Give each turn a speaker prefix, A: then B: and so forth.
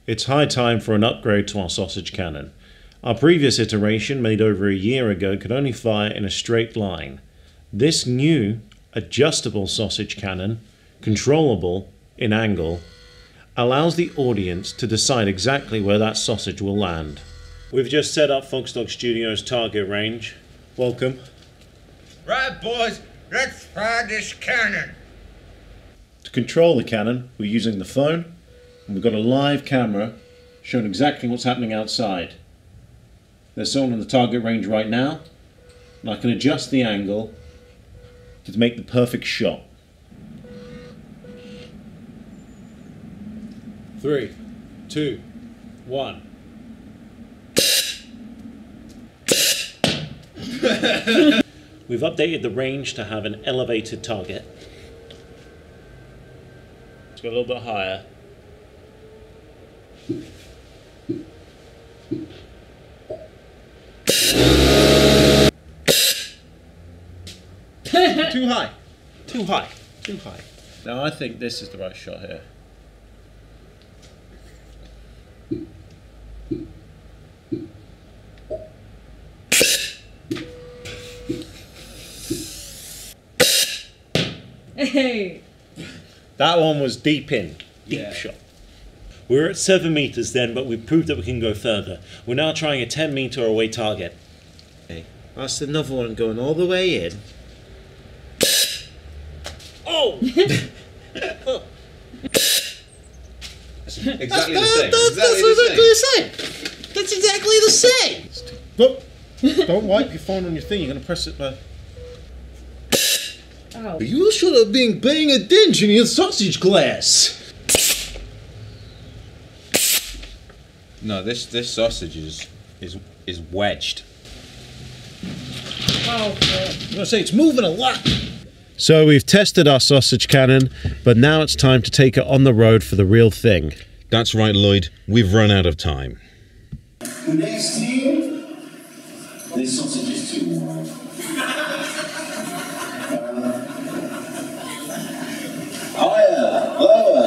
A: It's high time for an upgrade to our sausage cannon. Our previous iteration, made over a year ago, could only fire in a straight line. This new adjustable sausage cannon, controllable in angle, allows the audience to decide exactly where that sausage will land. We've just set up Foxdog Studios' target range. Welcome.
B: Right, boys, let's fire this cannon.
A: To control the cannon, we're using the phone, and we've got a live camera showing exactly what's happening outside. There's someone in the target range right now, and I can adjust the angle to make the perfect shot. 3, 2, 1. We've updated the range to have an elevated target. Let's go a little bit higher. Too high. Too high. Too high. Now I think this is the right shot here.
C: Hey!
A: That one was deep in. Deep shot. We were at 7 meters then, but we proved that we can go further. We're now trying a 10 meter away target. Okay. That's another one going all the way in. Oh!
B: That's exactly the same.
A: That's exactly the same. Look, don't wipe your phone on your thing. You're going to press it by...
C: Oh.
A: You should have been paying attention in your sausage class.
B: No, this sausage is wedged.
C: Oh,
A: I'm going to say it's moving a lot. So we've tested our sausage cannon, but now it's time to take it on the road for the real thing.
D: That's right, Lloyd. We've run out of time.
E: Next team, this sausage is too warm. Higher, lower.